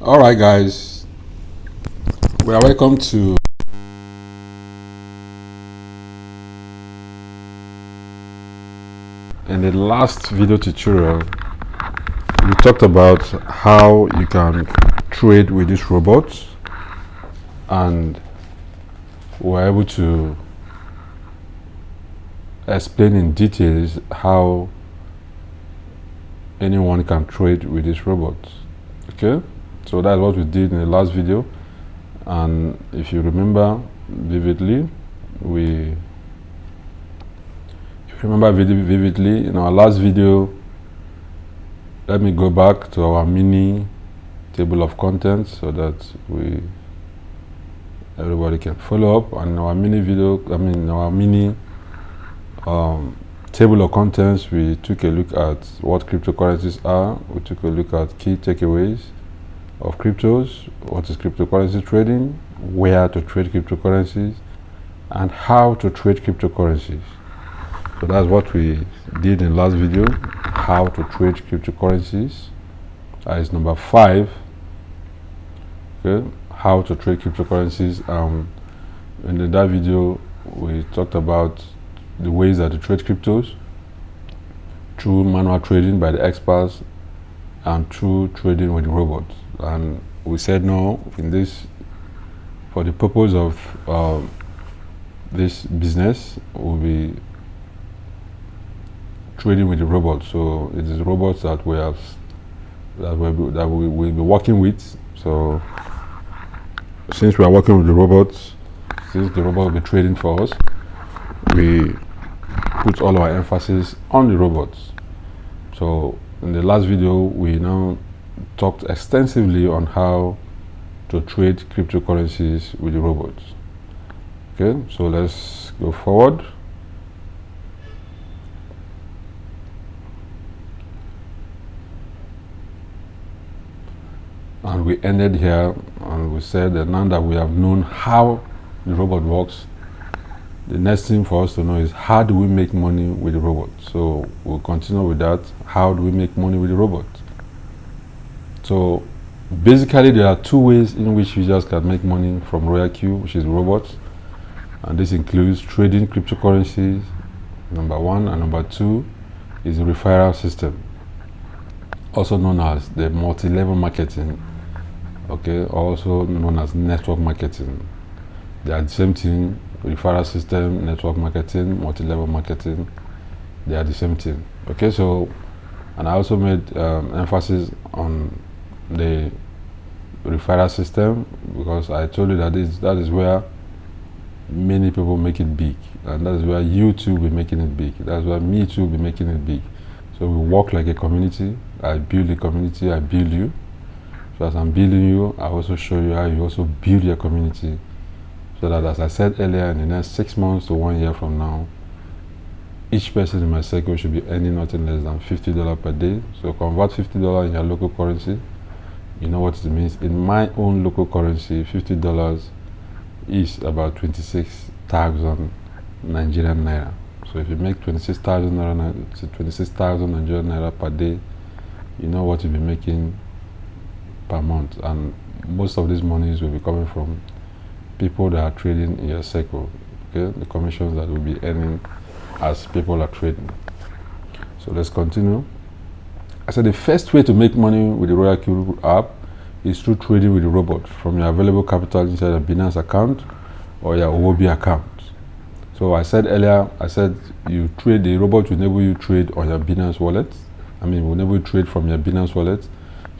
All right, guys, we are welcome to in the last video tutorial. We talked about how you can trade with this robot, and we're able to explain in details how anyone can trade with this robot. Okay, so that's what we did in the last video, and if you remember vividly, in our last video, let me go back to our mini table of contents so that everybody can follow up. And our mini table of contents, we took a look at what cryptocurrencies are. We took a look at key takeaways of cryptos, what is cryptocurrency trading, where to trade cryptocurrencies, and how to trade cryptocurrencies. So that's what we did in the last video, how to trade cryptocurrencies. That is number 5. Okay, how to trade cryptocurrencies. In that video, we talked about the ways that to trade cryptos through manual trading by the experts and through trading with robots. And we said no, for the purpose of this business, we'll be trading with the robots. So it is robots that we'll be working with. So since we are working with the robots, since the robot will be trading for us, we put all our emphasis on the robots. So in the last video, we now talked extensively on how to trade cryptocurrencies with the robots. Okay, so let's go forward. And we ended here, and we said that now that we have known how the robot works, the next thing for us to know is how do we make money with the robot. So we'll continue with that. How do we make money with the robot? So basically there are 2 ways in which users can make money from RoyalQ, which is robots, and this includes trading cryptocurrencies, number 1, and number 2 is the referral system, also known as the multi-level marketing, okay, also known as network marketing. They are the same thing. Referral system, network marketing, multi-level marketing, they are the same thing. Okay, so, and I also made emphasis on the referral system because I told you that that is where many people make it big, and that is where you too will be making it big. That's where me too will be making it big. So we work like a community. I build a community, I build you. So as I'm building you, I also show you how you also build your community. So that, as I said earlier, in the next 6 months to 1 year from now, each person in my circle should be earning nothing less than $50 per day. So convert $50 in your local currency. You know what it means. In my own local currency, $50 is about 26,000 Nigerian naira. So if you make 26,000 Nigerian naira per day, you know what you'll be making per month. And most of these monies will be coming from people that are trading in your circle. Okay, the commissions that will be earning as people are trading. So let's continue. I said the first way to make money with the RoyalQ app is through trading with the robot from your available capital inside a Binance account or your Huobi account. So I said earlier, you trade, the robot will enable you trade on your Binance wallet. Will enable you trade from your Binance wallet.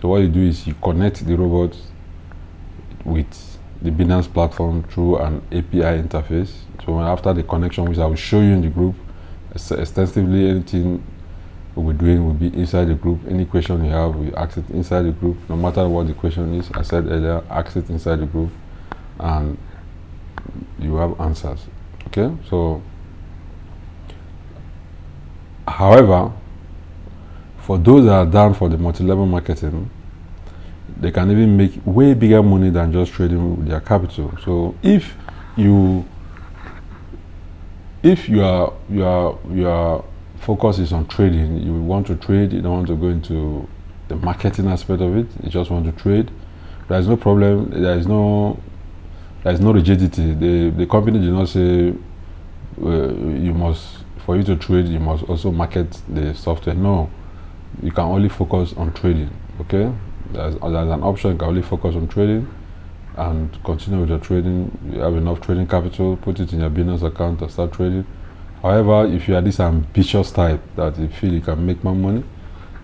So what you do is you connect the robot with the Binance platform through an API interface. So after the connection, which I will show you in the group extensively, anything we'll be doing will be inside the group. Any question you have, we ask it inside the group. No matter what the question is, I said earlier, ask it inside the group and you have answers. Okay, so however, for those that are down for the multi-level marketing, they can even make way bigger money than just trading with their capital. So if your focus is on trading, you want to trade, you don't want to go into the marketing aspect of it, you just want to trade, There is no problem. There is no rigidity. The company did not say you must, for you to trade, you must also market the software. No, you can only focus on trading. Okay, there's an option. You can only focus on trading and continue with your trading. You have enough trading capital, put it in your business account and start trading. However, if you are this ambitious type that you feel you can make more money,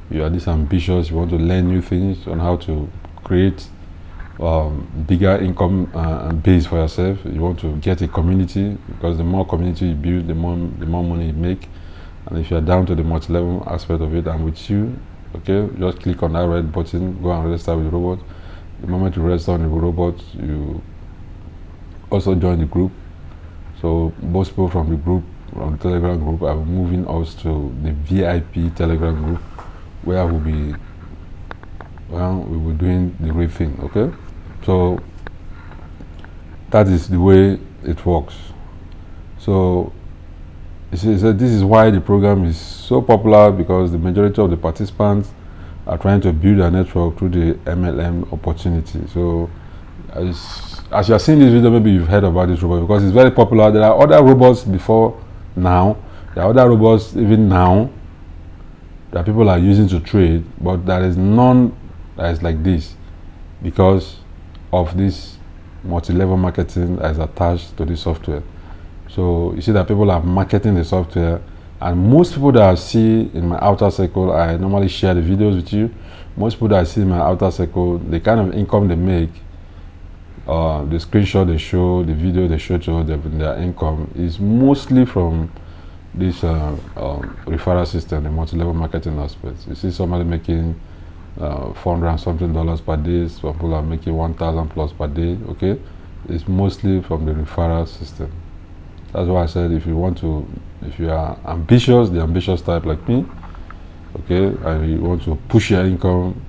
you are this ambitious, you want to learn new things on how to create bigger income base for yourself. You want to get a community, because the more community you build, the more money you make. And if you are down to the multi-level aspect of it, I'm with you. Okay, just click on that red button, go and register with Robot. The moment you register on the Robot, you also join the group. So most people from the group, from the Telegram group, are moving us to the VIP Telegram group, where we'll be doing the real thing. Okay, so that is the way it works. So this is why the program is so popular, because the majority of the participants are trying to build a network through the MLM opportunity. So as you are seeing this video, maybe you've heard about this robot because it's very popular. There are other robots before now. There are other robots even now that people are using to trade, but there is none that is like this, because of this multi-level marketing that is attached to this software. So you see that people are marketing the software, and most people that I see in my outer circle, I normally share the videos with you. Most people that I see in my outer circle, the kind of income they make, the screenshot they show, the video they show to their income is mostly from this referral system, the multi-level marketing aspect. You see somebody making $400 and something per day. Some people are making 1,000 plus per day. Okay, it's mostly from the referral system. That's why I said if you are ambitious, the ambitious type like me, okay, and you want to push your income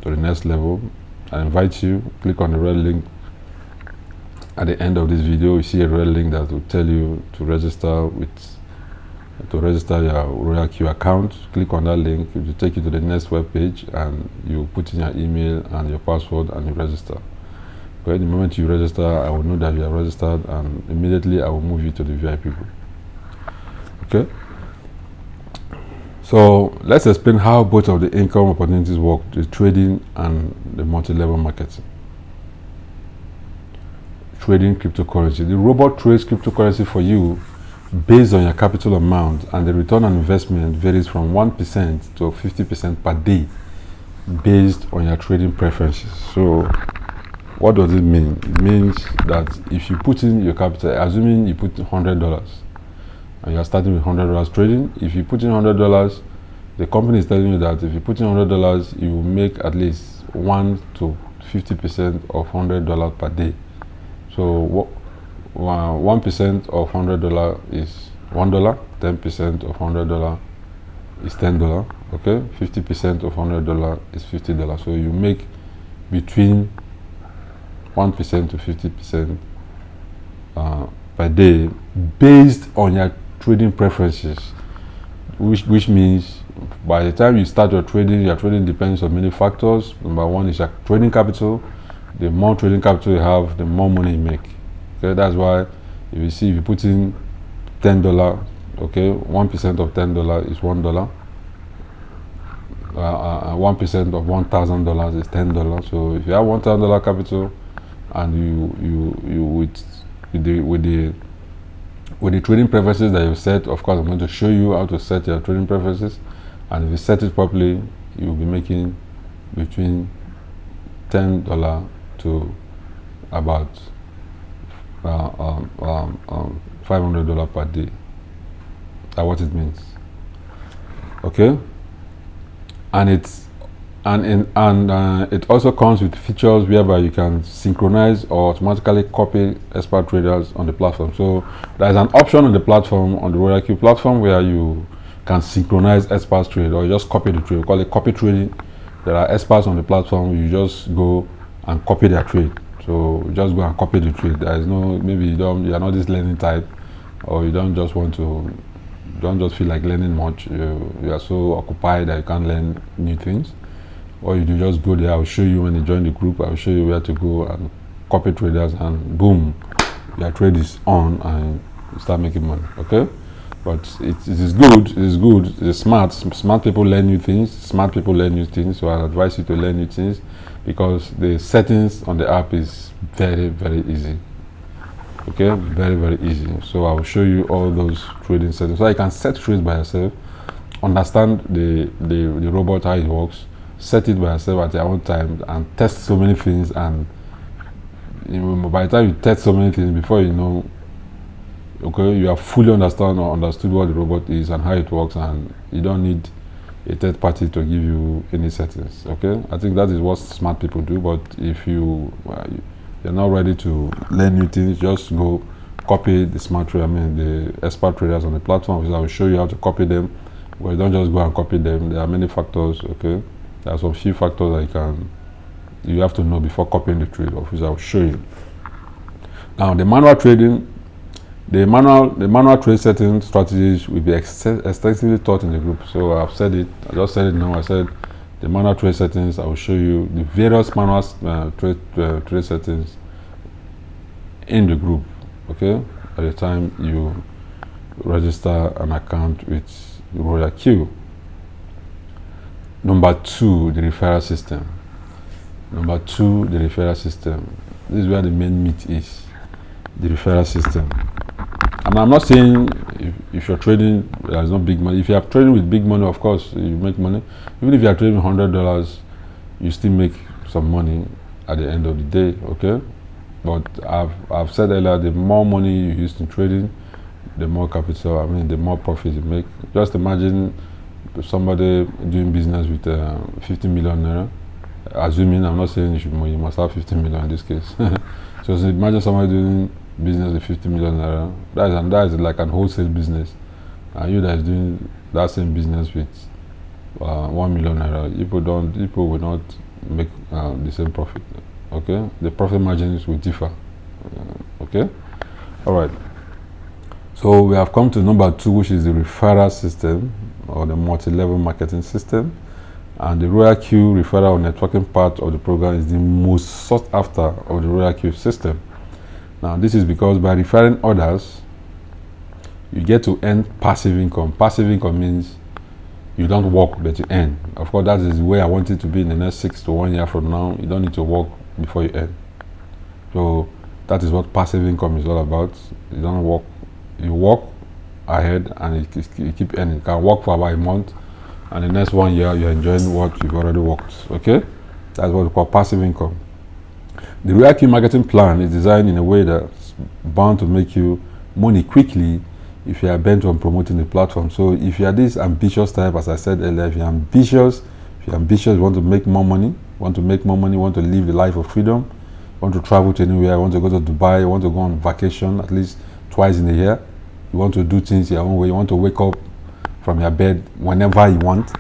to the next level, I invite you, click on the red link at the end of this video. You see a red link that will tell you to register your Royal Q account. Click on that link, it will take you to the next web page, and you put in your email and your password and you register. Okay, the moment you register, I will know that you are registered, and immediately I will move you to the VIP group. Okay, so let's explain how both of the income opportunities work, the trading and the multi-level marketing. Trading cryptocurrency. The robot trades cryptocurrency for you based on your capital amount, and the return on investment varies from 1% to 50% per day based on your trading preferences. So what does it mean? It means that if you put in your capital, assuming you put $100 and you are starting with $100 trading, if you put in $100, the company is telling you that if you put in $100, you will make at least 1 to 50% of $100 per day. So 1% of $100 is $1, 10% of $100 is $10. Okay, 50% of $100 is $50. So you make between 1% to 50% per day based on your trading preferences, which means by the time you start your trading depends on many factors. Number one is your trading capital. The more trading capital you have, the more money you make. Okay, that's why if you put in $10, okay, 1% of $10 is $1. 1% of $1,000 is $10. So if you have $1,000 capital, and you with the trading preferences that you set, of course I'm going to show you how to set your trading preferences, and if you set it properly, you will be making between $10 to about $500 per day. That's what it means. Okay, and it also comes with features whereby you can synchronize or automatically copy expert traders on the platform. So there's an option on the platform, on the Royal Q platform, where you can synchronize expert trade, or you just copy the trade. We call it copy trading. There are experts on the platform, you just go and copy their trade. So you just go and copy the trade. There is no, maybe you are not this learning type, or you don't just feel like learning much. You are so occupied that you can't learn new things. Or you do just go there. I'll show you when you join the group. I'll show you where to go and copy traders, and boom, your trade is on and you start making money. Okay, but it is good. It is good. It's smart. Smart people learn new things. Smart people learn new things. So I advise you to learn new things, because the settings on the app is very, very easy. Okay, very, very easy. So I will show you all those trading settings, so you can set trades by yourself, understand the robot, how it works, set it by yourself at your own time, and test so many things. And by the time you test so many things, before you know, okay, you have fully understood what the robot is and how it works, and you don't need a third party to give you any settings. Okay, I think that is what smart people do. But if you're not ready to learn new things, just go copy the the expert traders on the platform, because I will show you how to copy them. But you don't just go and copy them. There are many factors. Okay, there are some few factors that you have to know before copying the trade, of which I will show you. Now, the manual trading, the manual trade setting strategies will be extensively taught in the group. So I've said it. I just said it now. I said the manual trade settings. I will show you the various manual trade settings in the group. Okay, at the time you register an account with Royal Q. Number 2, the referral system. Number 2, the referral system. This is where the main meat is. The referral system. And I'm not saying if you're trading, there's no big money. If you are trading with big money, of course you make money. Even if you are trading $100, you still make some money at the end of the day. Okay, but I've said earlier, the more money you use in trading, the more capital. The more profit you make. Just imagine somebody doing business with 50 million naira. Assuming, I'm not saying you must have 50 million in this case. So imagine somebody doing business with 50 million naira. That is like an wholesale business. And you that is doing that same business with 1 million naira, people will not make the same profit. Okay, the profit margins will differ. Okay, all right. So we have come to number 2, which is the referral system, or the multi-level marketing system. And the Royal Q referral networking part of the program is the most sought after of the Royal Q system. Now, this is because by referring others, you get to earn passive income. Passive income means you don't work, but you earn. Of course, that is the way I want it to be in the next 6 to 1 year from now. You don't need to work before you earn. So that is what passive income is all about. You don't work, you work ahead, and you keep earning. You can work for about a month, and the next 1 year you're enjoying what you've already worked. Okay, that's what we call passive income. The Royal Q marketing plan is designed in a way that's bound to make you money quickly if you are bent on promoting the platform. So if you are this ambitious type, as I said earlier, if you're ambitious, you want to make more money, want to live the life of freedom, want to travel to anywhere, want to go to Dubai, you want to go on vacation at least twice in a year, you want to do things your own way, you want to wake up from your bed whenever you want,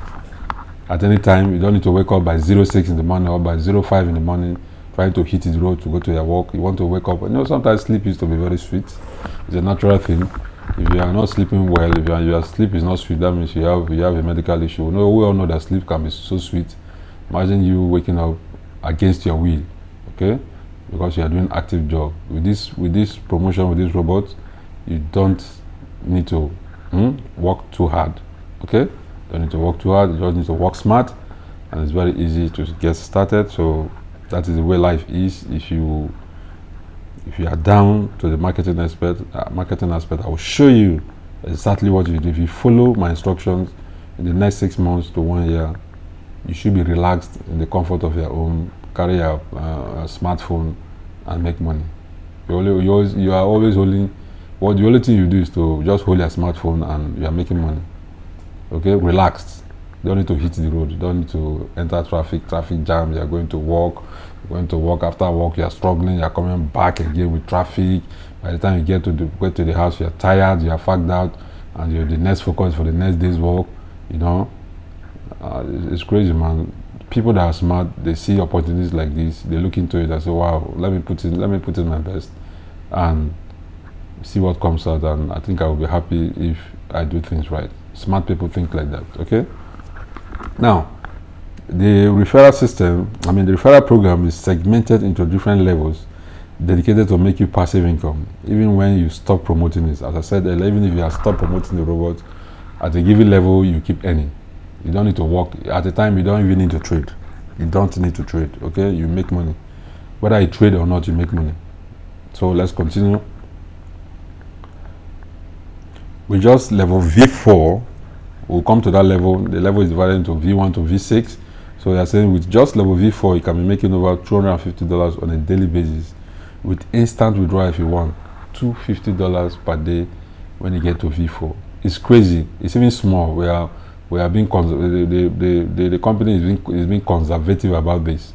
at any time. You don't need to wake up by 06 in the morning or by 05 in the morning trying to hit the road to go to your work. You want to wake up. Sometimes sleep used to be very sweet. It's a natural thing. If you are not sleeping well, if your sleep is not sweet, that means you have a medical issue. We all know that sleep can be so sweet. Imagine you waking up against your will, okay, because you are doing active job. With this promotion, with this robot, you don't need to work too hard. Okay, don't need to work too hard. You just need to work smart, and it's very easy to get started. So that is the way life is. If you are down to the marketing aspect, I will show you exactly what you do. If you follow my instructions, in the next 6 months to 1 year, you should be relaxed in the comfort of your home, carry a smartphone, and make money. The only thing you do is to just hold your smartphone and you are making money. Okay, relaxed. You don't need to hit the road. You don't need to enter traffic jam. You are going to work. After work, you are struggling. You are coming back again with traffic. By the time you get to the house, you are tired. You are fagged out, and you're the next focus for the next day's work. It's crazy, man. People that are smart, they see opportunities like this. They look into it and say, "Wow, let me put in my best, and see what comes out." And I think I will be happy if I do things right. Smart people think like that. Okay. Now, The referral system, the referral program is segmented into different levels dedicated to make you passive income, even when you stop promoting it. As I said earlier, even if you have stopped promoting the robot, at a given level, you keep earning. You don't need to work. At the time, you don't even need to trade. You don't need to trade, okay? You make money. Whether you trade or not, you make money. So let's continue. We just level V4. We'll come to that level. The level is divided into V1 to V6. So they are saying with just level V4, you can be making over $250 on a daily basis with instant withdrawal if you want. $250 per day when you get to V4. It's crazy. It's even small. We are being the company is being conservative about this.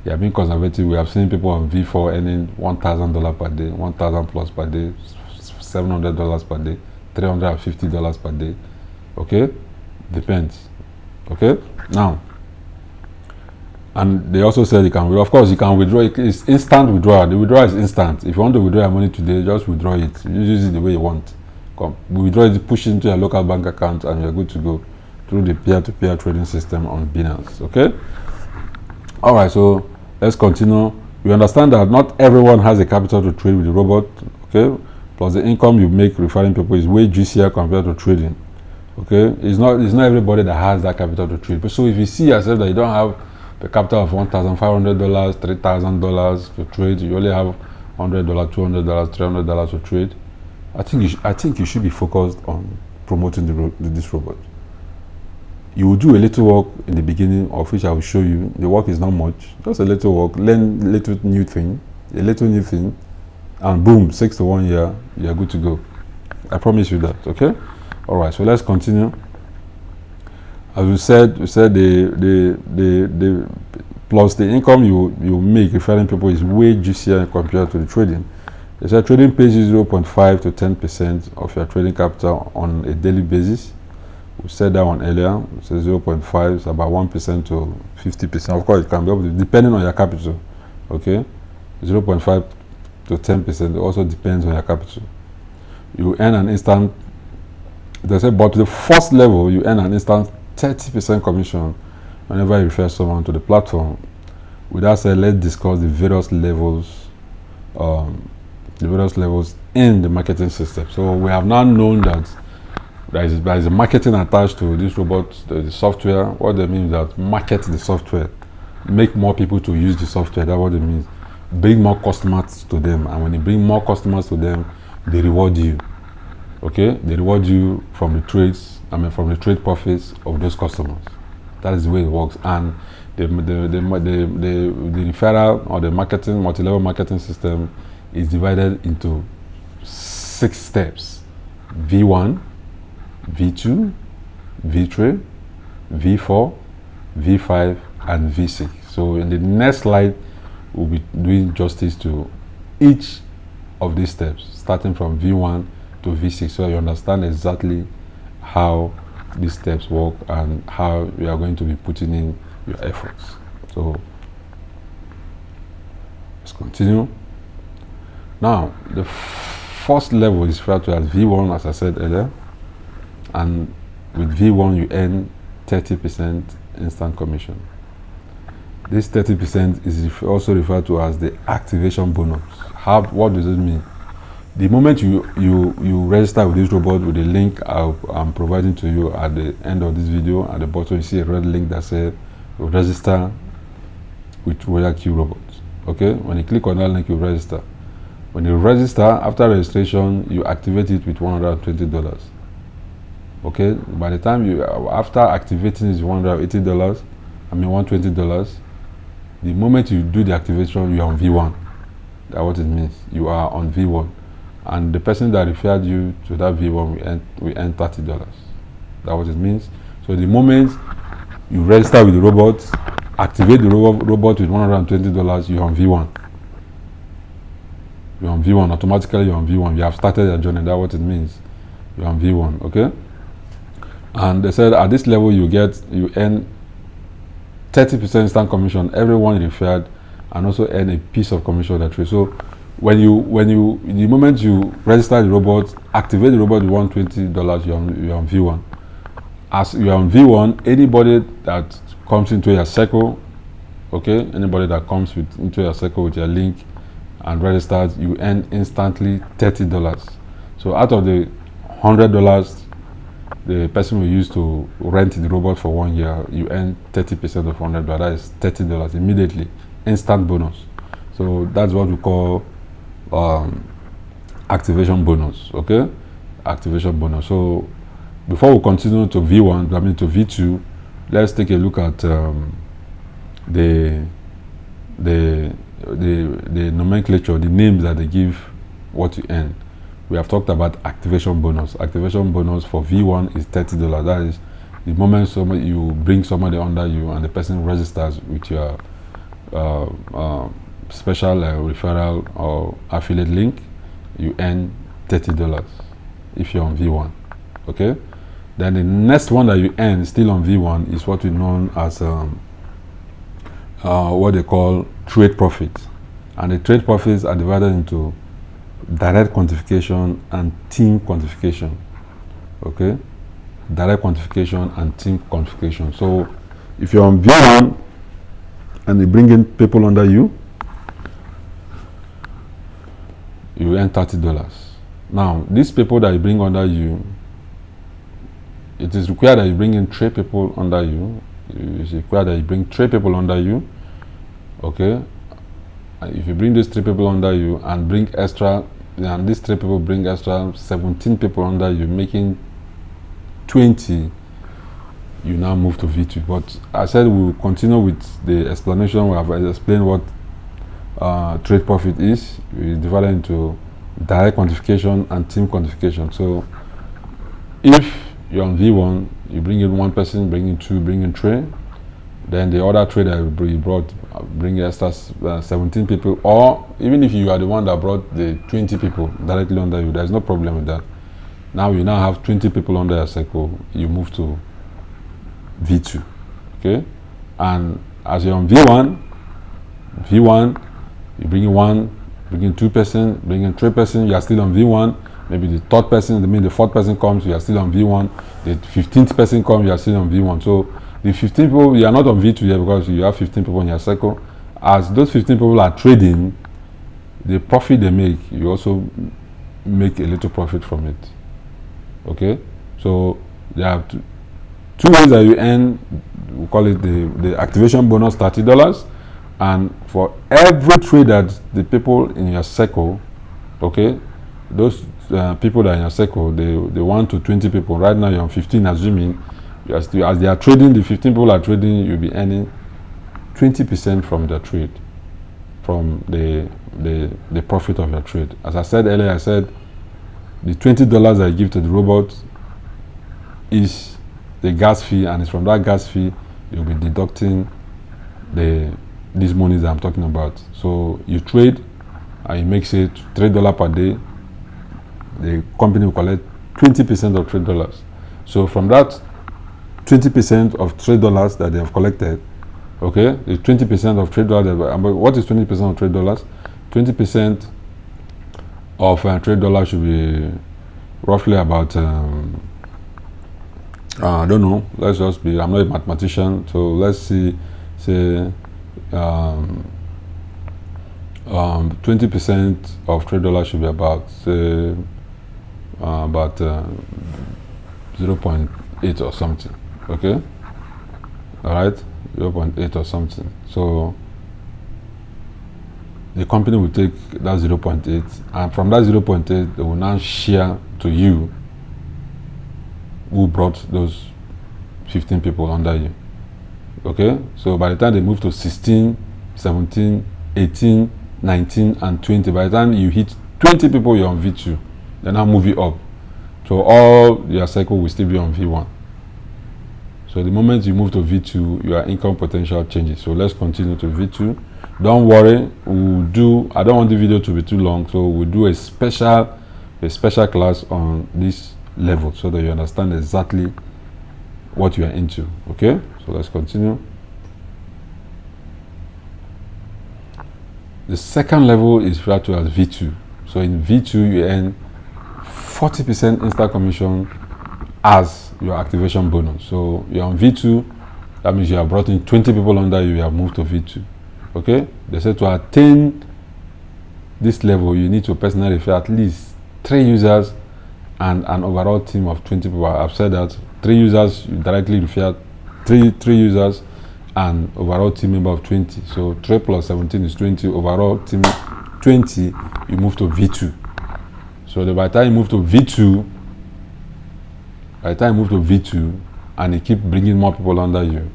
They are being conservative. We have seen people on V4 earning $1,000 per day, 1,000 plus per day, $700 per day, $350 per day. Okay, depends. Okay, now, and they also said you can, of course, you can withdraw. It's instant withdrawal. The withdrawal is instant. If you want to withdraw your money today, just withdraw it. You use it the way you want. Withdraw it, push it into your local bank account, and you're good to go through the peer-to-peer trading system on Binance. Okay. All right. So let's continue. We understand that not everyone has the capital to trade with the robot. Okay. Plus the income you make referring people is way juicier compared to trading. Okay, it's not everybody that has that capital to trade. But so if you see yourself that you don't have the capital of $1,500, $3,000 to trade, you only have $100, $200, $300 to trade, I think you should be focused on promoting this robot. You will do a little work in the beginning, of which I will show you. The work is not much, just a little work. Learn a little new thing, and boom, 6 to 1 year, you are good to go. I promise you that. Okay. All right, so let's continue. As we said the plus the income you make referring people is way juicier compared to the trading. They said trading pays you 0.5 to 10% of your trading capital on a daily basis. We said that one earlier. So 0.5 is about 1% to 50%. Of course, it can be up to, depending on your capital. Okay, 0.5 to 10%. It also depends on your capital. You earn an instant. They say, but the first level, you earn an instant 30% commission whenever you refer someone to the platform. With that said, let's discuss the various levels, in the marketing system. So we have now known that there is a marketing attached to this robot, the software. What they mean is that market the software, make more people to use the software. That's what it means. Bring more customers to them, and when you bring more customers to them, they reward you. Okay, they reward you from the from the trade profits of those customers. That is the way it works. And the referral or the marketing, multi-level marketing system is divided into 6 steps: V1, V2, V3, V4, V5, and V6. So in the next slide, we'll be doing justice to each of these steps, starting from V1 to V6, so you understand exactly how these steps work and how you are going to be putting in your efforts. So let's continue. Now, the first level is referred to as V1, as I said earlier, and with V1 you earn 30% instant commission. This 30% is also referred to as the activation bonus. What does it mean? The moment you register with this robot with the link I'm providing to you at the end of this video, at the bottom you see a red link that says register with RoyalQ Robots. Okay, when you click on that link, you register. When you register, after registration, you activate it with $120. Okay, by the time after activating is $180, $120. The moment you do the activation, you are on V1. That's what it means. You are on V1. And the person that referred you to that V1 we earn $30. That's what it means. So the moment you register with the robot, activate the robot with $120, you're on V1. You're on V1. Automatically you're on V1. You have started your journey. That's what it means. You're on V1. Okay. And they said at this level you earn 30% instant commission. Everyone referred, and also earn a piece of commission that way. So the moment you register the robot, activate the robot with $120, you're on V1. As you're on V1, anybody that comes into your circle, okay, anybody that comes into your circle with your link and registers, you earn instantly $30. So out of the $100 the person will use to rent the robot for 1 year, you earn 30% of $100. That is $30 immediately, instant bonus. So that's what we call activation bonus. Okay, activation bonus. So before we continue to V1, I mean to V2, let's take a look at the nomenclature, the names that they give what you earn. We have talked about activation bonus. Activation bonus for V1 is $30. That is the moment you bring somebody under you and the person registers with your special referral or affiliate link, you earn $30 if you're on V1. Okay. Then the next one that you earn still on V1 is what we know as what they call trade profits, and the trade profits are divided into direct quantification and team quantification. Okay, direct quantification and team quantification. So if you're on V1 and you bring in people under you, you earn $30. Now these people that you bring under you, it is required that you bring in 3 people under you. It's required that you bring 3 people under you. Okay, if you bring these 3 people under you and bring extra, and these 3 people bring extra 17 people under you, making 20, you now move to V2. But I said we'll continue with the explanation. We have explained what trade profit is. We divide it into direct quantification and team quantification. So if you're on V1, you bring in 1 person, bring in 2, bring in 3, then the other 3 that you brought, bring extra 17 people, or even if you are the one that brought the 20 people directly under you, there's no problem with that. Now you now have 20 people under your circle, you move to V2. Okay, and as you're on V1, you bring in 1, bring in 2 person, bring in 3 person, you are still on V1. Maybe the 3rd person, the 4th person comes, you are still on V1. The 15th person comes, you are still on V1. So the 15 people, you are not on V2 yet because you have 15 people in your circle. As those 15 people are trading, the profit they make, you also make a little profit from it. Okay, so there are two ways that you earn. We call it the activation bonus, $30, and for every trade that the people in your circle, okay, those people that are in your circle, the 1 to 20 people. Right now you're on 15, assuming you are still, as they are trading, the 15 people are trading, you'll be earning 20% from their trade, from the profit of your trade. As I said earlier, I said the $20 I give to the robot is the gas fee, and it's from that gas fee you'll be deducting these monies that I'm talking about. So you trade and you make, say, $3 per day. The company will collect 20% of $3. So from that 20% of $3 that they have collected, okay, the 20% of $3, what is 20% of $3? 20% of $3 should be roughly about I don't know, let's just be, I'm not a mathematician, so let's see, say 20% of $3 should be about, say, about 0.8 or something. Okay, all right, 0.8 or something. So the company will take that 0.8, and from that 0.8 they will now share to you who brought those 15 people under you. Okay, so by the time they move to 16, 17, 18, 19 and 20, by the time you hit 20 people, you're on V2. Then I'll move it up, so all your cycle will still be on V1. So the moment you move to V2, your income potential changes. So let's continue to V2. Don't worry, we'll do, I don't want the video to be too long, so we'll do a special class on this level so that you understand exactly what you are into. Okay, so let's continue. The second level is referred to as V2. So in V2 you earn 40% instant commission as your activation bonus. So you're on V2, That means you have brought in 20 people under you, you have moved to V2. Okay? They said to attain this level, you need to personally refer at least 3 users and an overall team of 20 people. I've said that 3 users, you directly refer 3 users and overall team member of 20. So 3 plus 17 is 20. Overall team 20, you move to V2. So by the time you move to V2, and you keep bringing more people under you,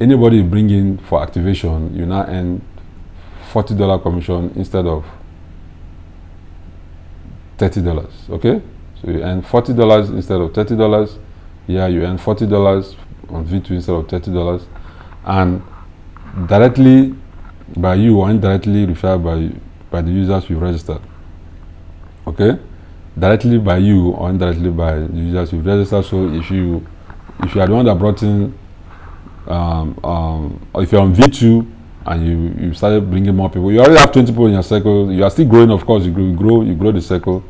anybody you bring in for activation, you now earn $40 commission instead of $30. Okay? So you earn $40 instead of $30. Yeah, you earn $40 on V2 instead of $30. And directly by you or indirectly referred by the users you've registered. Okay? Directly by you or indirectly by the users you've registered. So if you are the one that brought in, or if you're on V2 and you started bringing more people, you already have 20 people in your circle. You are still growing, of course. You grow the circle.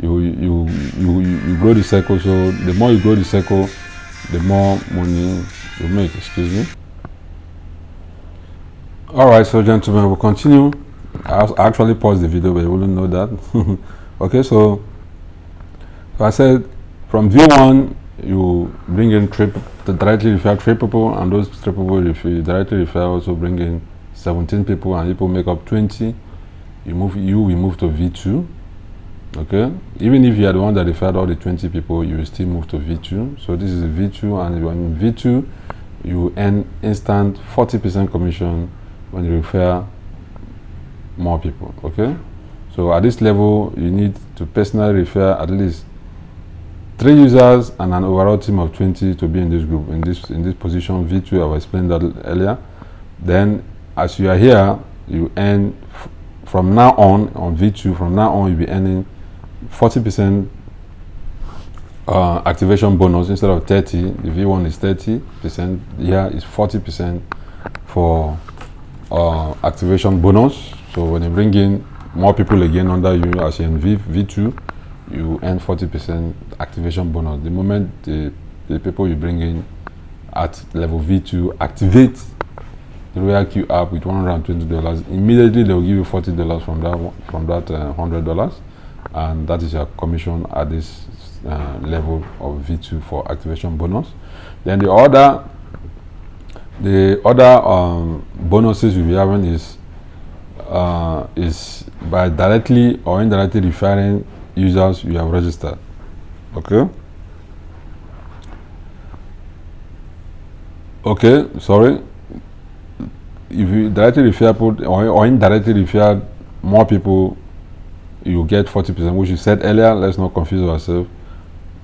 You grow the circle. So the more you grow the circle, the more money you make. Excuse me. All right, so gentlemen, we'll continue. I actually paused the video, but you wouldn't know that. Okay, so I said from V1 you bring in directly refer 3 people, and those 3 people, if you directly refer, also bring in 17 people, and people make up 20. We move to V2. Okay, even if you are the one that referred all the 20 people, you will still move to V2. So this is a V2, and when in V2 you earn instant 40% commission when you refer more people. Okay, so at this level you need to personally refer at least 3 users and an overall team of 20 to be in this group, in this position V2. I've explained that earlier. Then as you are here, you earn from now on V2. From now on, you'll be earning 40% activation bonus instead of 30. The V1 is 30%. Here is 40% for activation bonus. So when you bring in more people again under you, as in V2, you earn 40% activation bonus. The moment the people you bring in at level V2 activate the Royal Q app with $120, immediately they will give you $40 from that $100, and that is your commission at this level of V2 for activation bonus. Then the other bonuses you'll be having is by directly or indirectly referring users you have registered. Okay, sorry. If you directly refer people or indirectly refer more people, you get 40%, which you said earlier. Let's not confuse ourselves.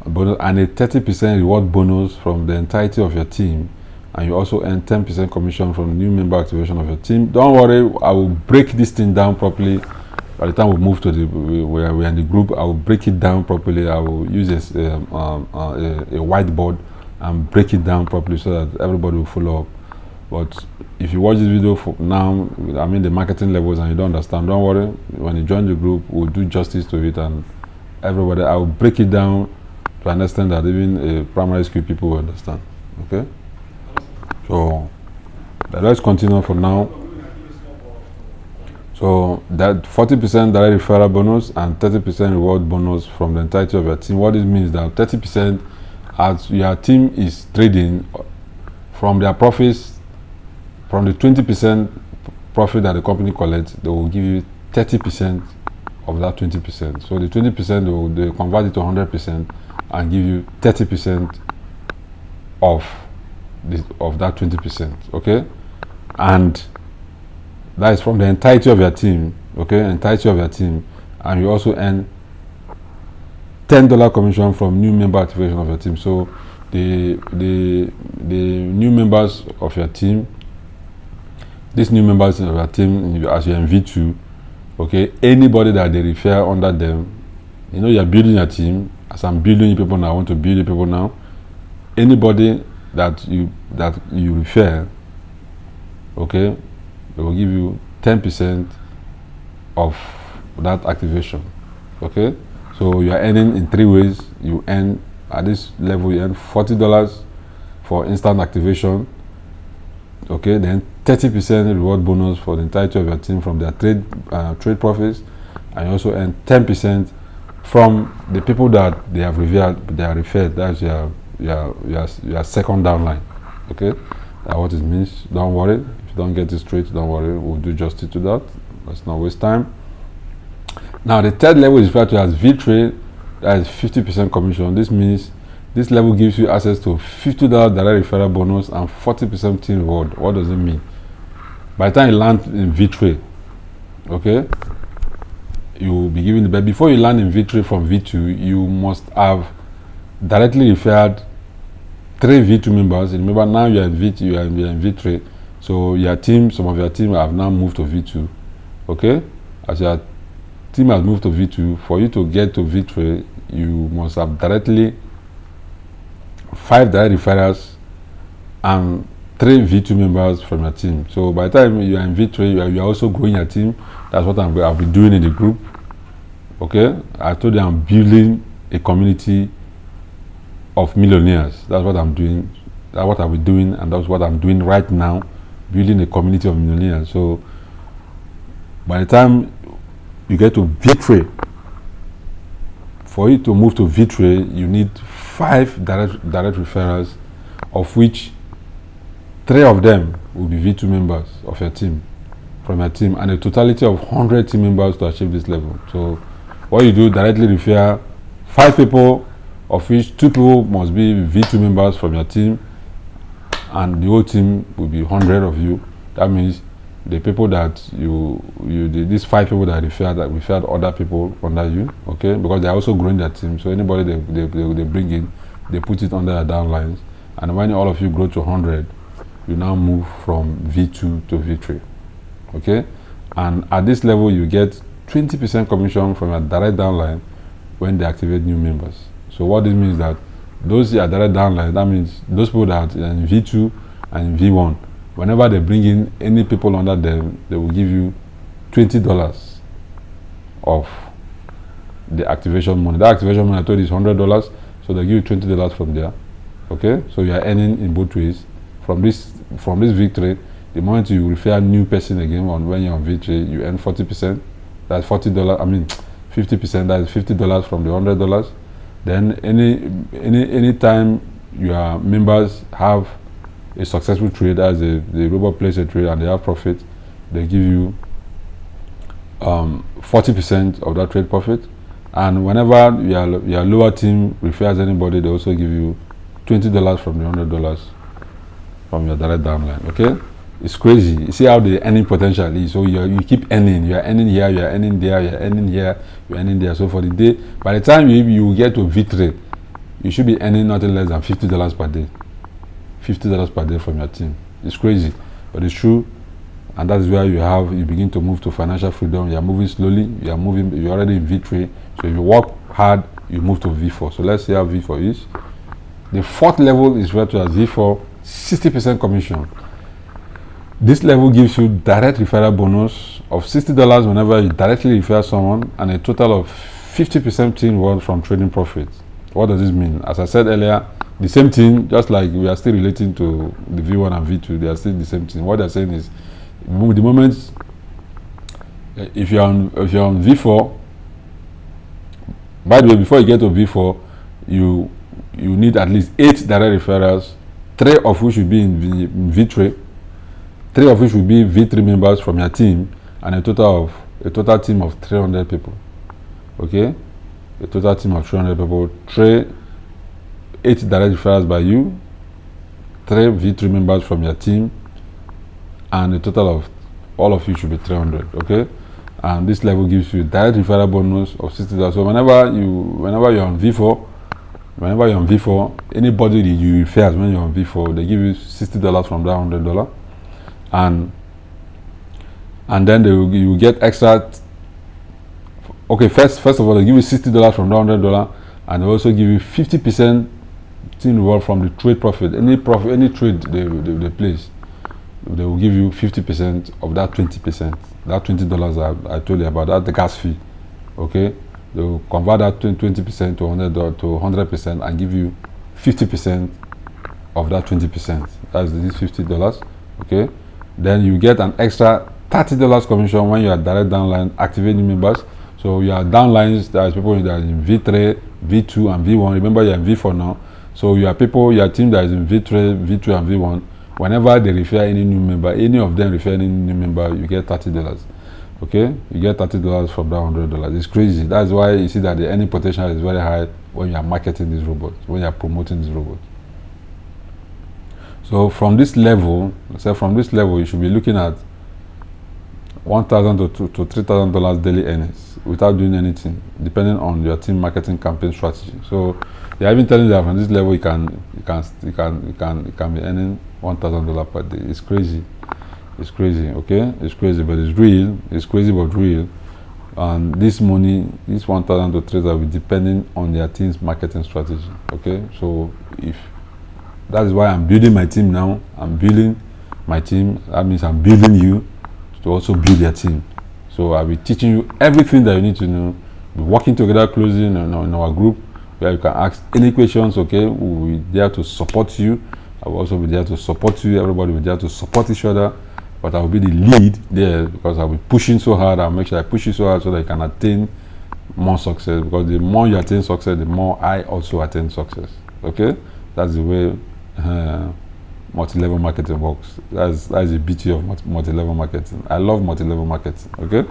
And a 30% reward bonus from the entirety of your team, and you also earn 10% commission from new member activation of your team. Don't worry, I will break this thing down properly. By the time we move to we're in the group, I will break it down properly. I will use a whiteboard and break it down properly so that everybody will follow up. But if you watch this video for now, I mean the marketing levels, and you don't understand, don't worry. When you join the group, we'll do justice to it, and everybody, I will break it down to understand that even primary school people will understand. Okay? So let's continue for now. So that 40% direct referral bonus and 30% reward bonus from the entirety of your team. What it means that 30%, as your team is trading from their profits, from the 20% profit that the company collects, they will give you 30% of that 20%. So the 20% they convert it to 100% and give you 30% of that 20%. Okay, and that is from the entirety of your team. Okay, entirety of your team, and you also earn $10 commission from new member activation of your team. So the new members of your team, these new members of your team, as you're in V2, okay, anybody that they refer under them, you know, you're building your team. As I'm building people now, I want to build people now. Anybody that you refer, okay, they will give you 10% of that activation. Okay, so you are earning in 3 ways. You earn at this level, you earn $40 for instant activation. Okay, then 30% reward bonus for the entirety of your team from their trade profits, and you also earn 10% from the people that they have referred. That's your second downline. Okay, that's what it means. Don't worry. If you don't get it straight, don't worry. We'll do justice to that. Let's not waste time. Now the third level is referred to as V-Trade. That is 50% commission. This means this level gives you access to $50 direct referral bonus and 40% team reward. What does it mean? By the time you land in V-Trade, okay, you will be given, but before you land in V-Trade from V2, you must have directly referred 3 V2 members. And remember, now you are in V2, you are in V-Trade. So your team, some of your team have now moved to V2. Okay, as your team has moved to V2, for you to get to V-Trade, you must have directly 5 direct referrals and 3 V2 members from your team. So by the time you are in V-Trade, you are also growing your team. That's what I'll be doing in the group. Okay, I told you I'm building a community of millionaires. That's what I'm doing. That's what I'll be doing, and that's what I'm doing right now, building a community of millionaires. So by the time you get to V-Trade, for you to move to V-Trade, you need 5 direct referrals, of which 3 of them will be V2 members of your team, from your team, and a totality of 100 team members to achieve this level. So what you do, directly refer 5 people, of which 2 people must be V2 members from your team, and the whole team will be 100 of you. That means the people that these 5 people that referred other people under you, okay, because they're also growing their team. So anybody they bring in, they put it under their downlines, and when all of you grow to 100, you now move from V2 to V3. Okay, and at this level you get 20% commission from a direct downline when they activate new members. So what this means that those are direct downline, that means those people that are in V2 and in V1, whenever they bring in any people under them, they will give you $20 of the activation money. That activation money I told you is $100, so they give you $20 from there. Okay, so you are earning in both ways. From this V-Trade, the moment you refer a new person again when you're on V-Trade, you earn 40%. That's $40. I mean, 50%. That is $50 from the $100. Then any time your members have a successful trade, as the robot plays a trade and they have profit, they give you 40% of that trade profit. And whenever your lower team refers anybody, they also give you $20 from the $100 from your direct downline. Okay, it's crazy. You see how the earning potential is. So you keep earning. You are earning here. You are earning there. You are earning here. You are earning there. So for the day, by the time you get to V-Trade, you should be earning nothing less than $50 per day. $50 per day from your team. It's crazy, but it's true, and that is where you begin to move to financial freedom. You are moving slowly. You're already in V3. So if you work hard, you move to V4. So let's see how V4 is. The 4th level is referred to as V4, 60% commission. This level gives you direct referral bonus of $60 whenever you directly refer someone, and a total of 50% team reward from trading profits. What does this mean? As I said earlier, the same thing, just like we are still relating to the V1 and V2, they are still the same thing. What they're saying is, the moment if you're on V4, by the way, before you get to V4, you need at least 8 direct referrals, 3 of which will be in V3, 3 of which will be V3 members from your team, and a total team of 300 people. Okay, a total team of 300 people. 8 direct referrals by you, 3 V3 members from your team, and a total of all of you should be 300. Okay, and this level gives you direct referral bonus of $60. So whenever you're on V4, anybody that you refer when you're on V4, they give you $60 from that $100, and then you will get extra. Okay, first of all, they give you $60 from that $100, and they also give you 50% team reward from the trade profit. Any trade they place, they will give you 50% of that 20%. That $20 I told you about, that the gas fee. Okay, they will convert that 20% to $100% and give you 50% of that 20%. That's this $50. Okay, then you get an extra $30 commission when you are direct downline activate new members. So your downlines, there's people that are in V3, V2, and V1. Remember, you're in V4 now. So your people, your team that is in V3, V2, and V1, whenever they refer any new member, any of them refer any new member, you get $30. Okay, you get $30 from that $100. It's crazy. That's why you see that the earning potential is very high when you are marketing this robot, when you are promoting this robot. So from this level, you should be looking at $1,000 to $3,000 daily earnings without doing anything, depending on your team marketing campaign strategy. So they are even telling you that from this level you can be earning $1,000 per day. It's crazy. It's crazy, okay? It's crazy, but it's real. It's crazy, but real. And this money, this 1,000 to 3,000 will be depending on their team's marketing strategy, okay? So that is why I'm building my team now. I'm building my team. That means I'm building you to also build your team. So I'll be teaching you everything that you need to know. We're working together closely in our group where you can ask any questions, okay? We'll be there to support you. I will also be there to support you. Everybody will be there to support each other. But I will be the lead there because I'll be pushing so hard. I'll make sure I push you so hard so that you can attain more success. Because the more you attain success, the more I also attain success. Okay? That's the way multi-level marketing works. That's the beauty of multi-level marketing. I love multi-level marketing. Okay?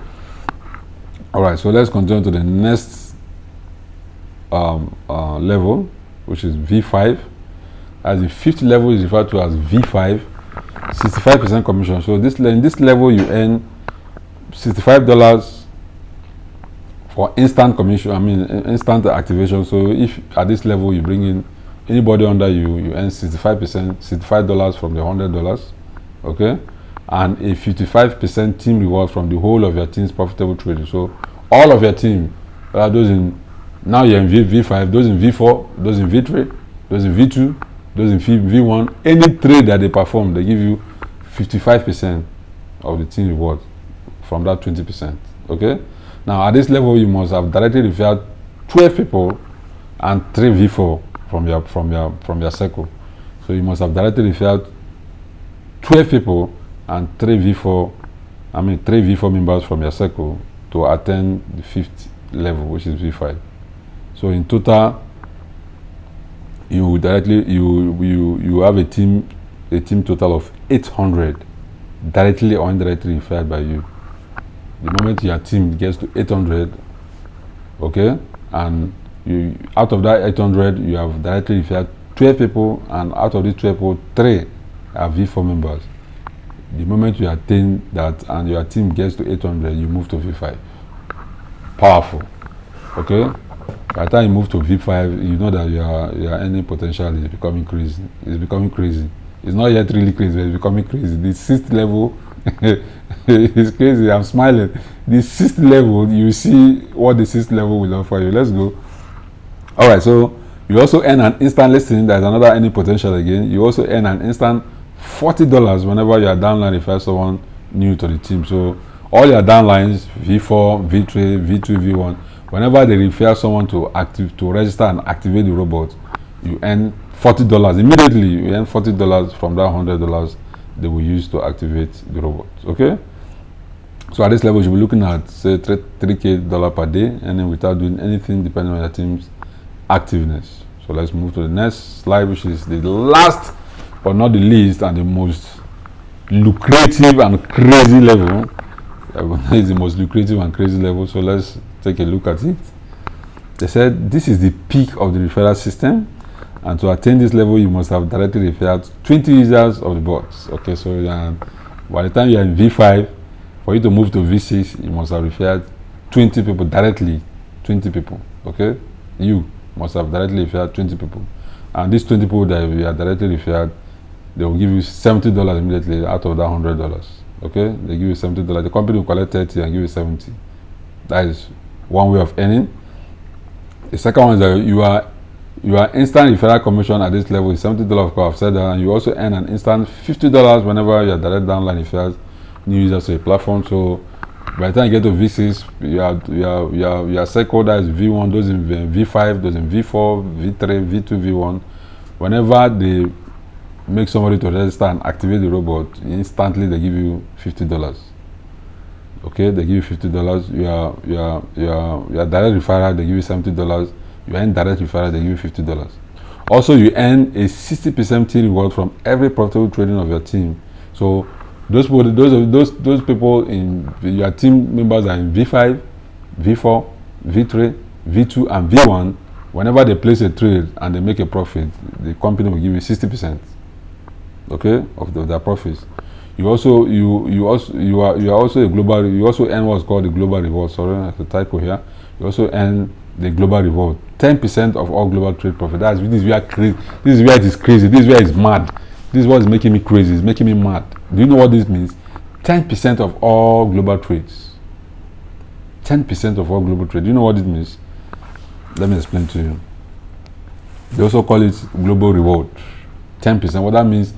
Alright, so let's continue to the next level, which is V5. As the fifth level is referred to as V5. 65% commission. So in this level you earn $65 for instant commission. I mean instant activation. So if at this level you bring in anybody under you, you earn 65%, $65 from the $100. Okay, and a 55% team reward from the whole of your team's profitable trading. So all of your team, those in now you're in V5, those in V4, those in V3, those in V2. Those in V1, any trade that they perform, they give you 55% of the team reward from that 20%. Okay? Now, at this level, you must have directly referred 12 people and 3 V4 from your circle. So you must have directly referred 12 people and 3 V4 members from your circle to attain the fifth level, which is V5. So in total, you have a team total of 800 directly or indirectly referred by you. The moment your team gets to 800, okay, and you out of that 800 you have directly referred 12 people, and out of these 12 people 3 are V4 members. The moment you attain that and your team gets to 800, you move to V5. Powerful. Okay, by the time you move to V5, you know that your earning potential is becoming crazy. It's becoming crazy. It's not yet really crazy, but it's becoming crazy. The sixth level is crazy. I'm smiling. The sixth level, you see what the sixth level will offer you. Let's go. All right, so you also earn an instant listing. There's another earning potential again. You also earn an instant $40 whenever you are downline refer someone new to the team. So all your downlines, V4, V3, V2, V1, whenever they refer someone to register and activate the robot, you earn $40 immediately. You earn $40 from that $100 they will use to activate the robot. Okay, so at this level you'll be looking at say $3K per day, and then without doing anything depending on your team's activeness. So let's move to the next slide, which is the last but not the least and the most lucrative and crazy level. It's the most lucrative and crazy level. So let's take a look at it. They said this is the peak of the referral system, and to attain this level you must have directly referred 20 users of the bots. Okay, so by the time you are in V5, for you to move to V6, you must have referred 20 people directly. 20 people. Okay, you must have directly referred 20 people, and these 20 people that you are directly referred, they will give you $70 immediately out of that $100. Okay, they give you $70. The company will collect 30 and give you 70. That is one way of earning. The second one is that your instant referral commission at this level is $70. Of course, I've said that, and you also earn an instant $50 whenever your direct downline refers new users to a platform. So by the time you get to V6, your circle, that is V1, those in V5, those in V4, V3, V2, V1. Whenever they make somebody to register and activate the robot, instantly they give you $50. Okay, they give you $50. You are direct referral, they give you $70. You are indirect referral, they give you $50. Also, you earn a 60% team reward from every profitable trading of your team. So those people in your team members are in V5, V4, V3, V2, and V1. Whenever they place a trade and they make a profit, the company will give you 60%. Okay, of their profits. You are also a global. You also earn what's called the global reward. Sorry, that's a typo here. You also earn the global reward. 10% of all global trade profit. This is where crazy. This is where it is crazy. This is where it's mad. This is what is making me crazy. It's making me mad. Do you know what this means? 10% of all global trades. 10% of all global trade. Do you know what it means? Let me explain to you. They also call it global reward. 10%. What that means?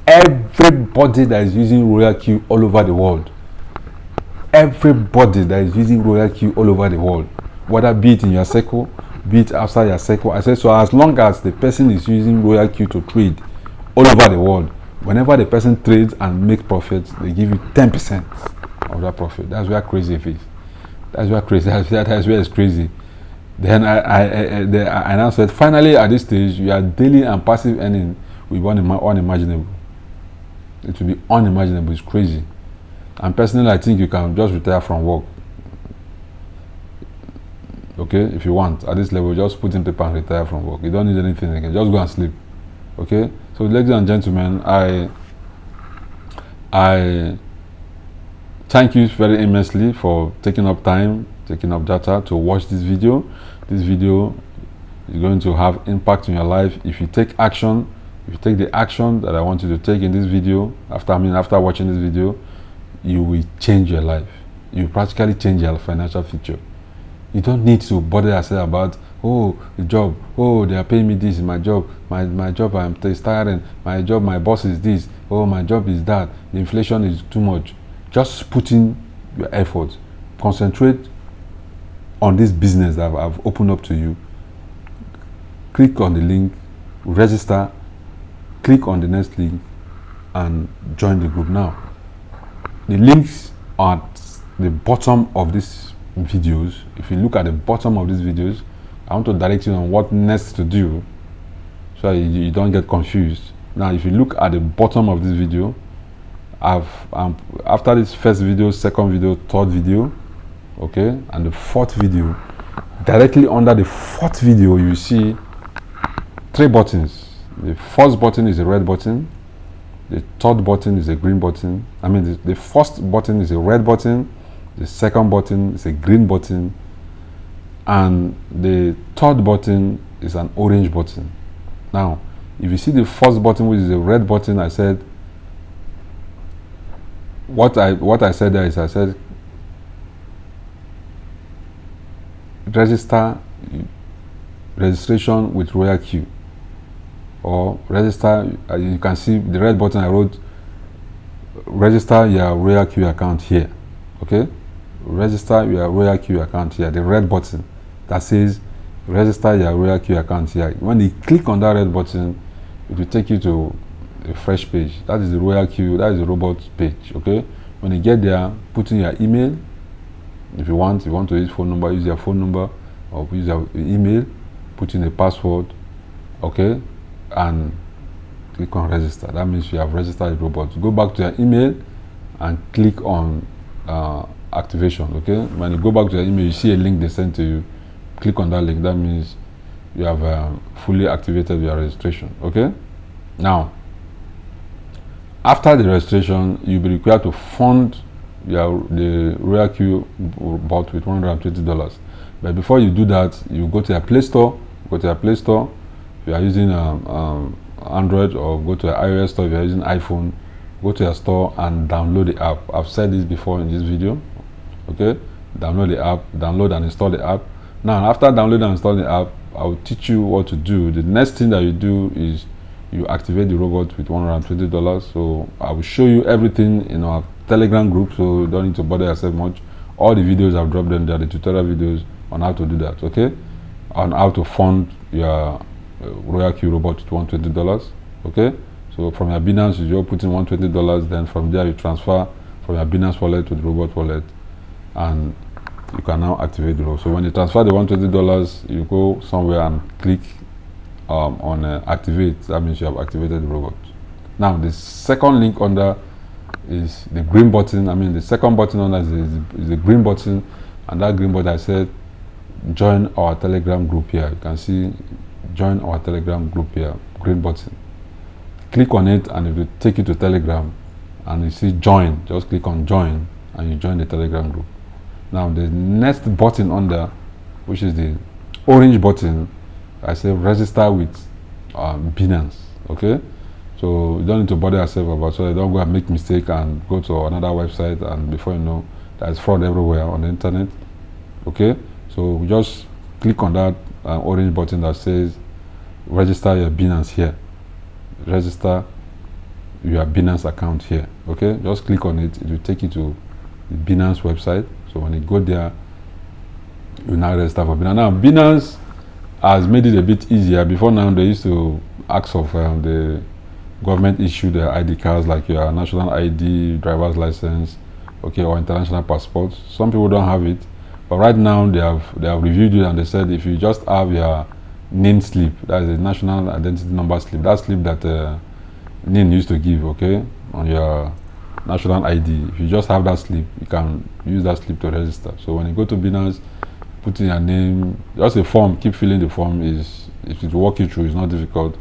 Everybody that is using RoyalQ all over the world. Everybody that is using RoyalQ all over the world, whether be it in your circle, be it outside your circle. I said, so as long as the person is using RoyalQ to trade all over the world, whenever the person trades and makes profits, they give you 10% of that profit. That's where crazy it is. That's where crazy. That's where it's crazy. Then I now said, finally at this stage, your daily and passive earning will be unimaginable. It will be unimaginable. It's crazy. And personally, I think you can just retire from work. Okay, if you want, at this level, just put in paper and retire from work. You don't need anything again. Just go and sleep. Okay. So, ladies and gentlemen, I thank you very immensely for taking up time, taking up data to watch this video. This video is going to have impact in your life if you take action. If you take the action that I want you to take in this video, after watching this video, you will change your life. You will practically change your financial future. You don't need to bother yourself about, oh, the job, oh, they are paying me this, my job, my job, it's tiring, my job, my boss is this, oh, my job is that, the inflation is too much. Just put in your effort. Concentrate on this business that I've opened up to you. Click on the link, register, click on the next link, and join the group now. The links are at the bottom of these videos. If you look at the bottom of these videos, I want to direct you on what next to do so you don't get confused. Now, if you look at the bottom of this video, after this first video, second video, third video, okay, and the fourth video, directly under the fourth video, you see 3 buttons. The first button is a red button. The third button is a green button. The first button is a red button. The second button is a green button. And the third button is an orange button. Now, if you see the first button, which is a red button, I said, what I said there is, I said, registration with RoyalQ. Or register, you can see the red button I wrote, register your RoyalQ account here. Okay, register your RoyalQ account here, the red button that says register your RoyalQ account here. When you click on that red button, it will take you to a fresh page. That is the RoyalQ, that is the robot page. Okay, when you get there, put in your email. If you want to use phone number, use your phone number, or use your email, put in a password. Okay, and click on register. That means you have registered the robot. Go back to your email and click on activation. Okay, when you go back to your email, you see a link they sent to you. Click on that link. That means you have fully activated your registration. Okay, now after the registration, you'll be required to fund the RoyalQ bot with $120. But before you do that, you go to your Play Store. If you are using Android, or go to the iOS store. If you are using iPhone, go to your store and download the app. I've said this before in this video. Okay, download the app, download and install the app. Now, after downloading and installing the app, I will teach you what to do. The next thing that you do is you activate the robot with $120. So I will show you everything in our Telegram group, so you don't need to bother yourself much. All the videos I've dropped them there, the tutorial videos on how to do that. Okay, on how to fund your RoyalQ robot with $120. Okay, So from your Binance, you just put in $120. Then from there, you transfer from your Binance wallet to the robot wallet, and you can now activate the robot. So when you transfer the $120, you go somewhere and click on activate. That means you have activated the robot. Now the second link under is the green button. I mean the second button under is the green button, and that green button I said join our Telegram group here. You can see join our Telegram group here, green button. Click on it and it will take you to Telegram, and you see join. Just click on join and you join the Telegram group. Now the next button under, which is the orange button, I say register with Binance. Okay, so you don't need to bother yourself about, so you don't go and make mistake and go to another website, and before you know there's fraud everywhere on the internet. Okay, so just click on that orange button that says register your Binance here. Register your Binance account here. Okay, just click on it. It will take you to the Binance website. So when you go there, you now register for Binance. Now Binance has made it a bit easier. Before now, they used to ask of the government issued ID cards like your national ID, driver's license, okay, or international passport. Some people don't have it, but right now they have reviewed it, and they said if you just have your NIN slip, that is a national identity number slip, that slip that NIN used to give, okay, on your national ID. If you just have that slip, you can use that slip to register. So when you go to Binance, put in your name, just a form, keep filling the form. If it will walk you through, it's not difficult.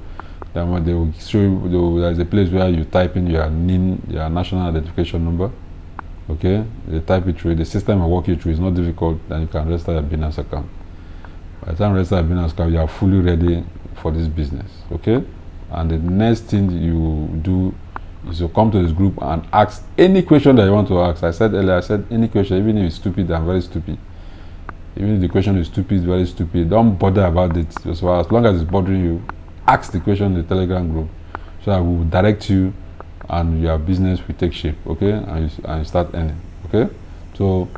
Then when they will show you, there's a place where you type in your NIN, your national identification number. Okay, they type it through, the system will walk you through, it's not difficult. Then you can register your Binance account. By the time you register your Binance account, you are fully ready for this business. Okay, and the next thing you do is to come to this group and ask any question that you want to ask. I said earlier, any question, even if it's stupid and very stupid. Even if the question is stupid, very stupid, don't bother about it. So as long as it's bothering you, ask the question in the Telegram group, so I will direct you and your business will take shape. Okay, and you start earning. Okay, so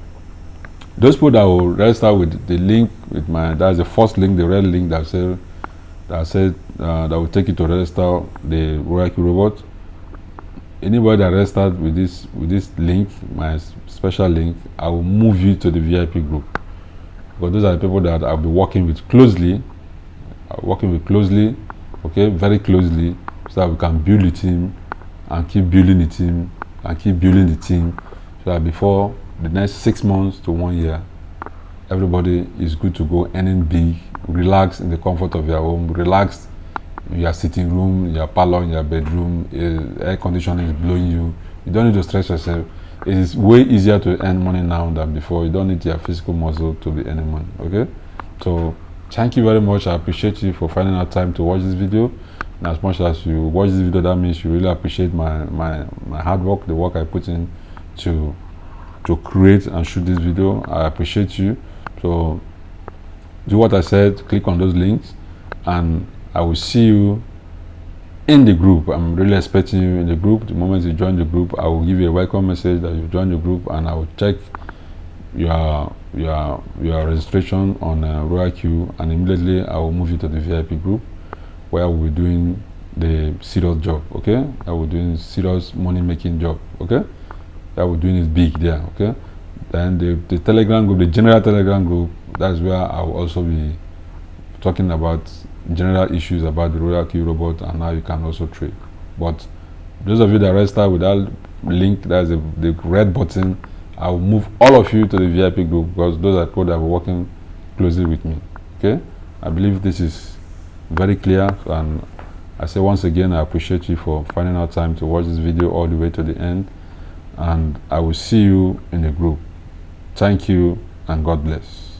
those people that will register with the link with that's the first link, the red link that will take you to register the RoyalQ robot. Anybody that registered with this link, my special link, I will move you to the VIP group, because those are the people that I'll be working with closely. Okay, very closely, so that we can build the team and keep building the team and keep building the team, so that before the next 6 months to 1 year, everybody is good to go, earning big, relax in the comfort of your home, relaxed in your sitting room, your parlor, in your bedroom, air conditioning is blowing you. You don't need to stress yourself. It is way easier to earn money now than before. You don't need your physical muscle to be earning money. Okay, so thank you very much. I appreciate you for finding out time to watch this video. And as much as you watch this video, that means you really appreciate my hard work, the work I put in to create and shoot this video. I appreciate you. So do what I said, click on those links, and I will see you in the group. I'm really expecting you in the group. The moment you join the group, I will give you a welcome message that you've joined the group, and I will check your registration on RoyalQ, and immediately I will move you to the VIP group, where we'll be doing the serious job. Okay, I will doing serious money making job. Okay, that we're doing is big there. Okay, then the Telegram group, the general Telegram group, that's where I will also be talking about general issues about the RoyalQ robot and how you can also trade. But those of you that register with that link, that's the red button, I will move all of you to the VIP group, because those are people that are working closely with me. Okay, I believe this is very clear, and I say once again, I appreciate you for finding out time to watch this video all the way to the end, and I will see you in the group. Thank you, and God bless.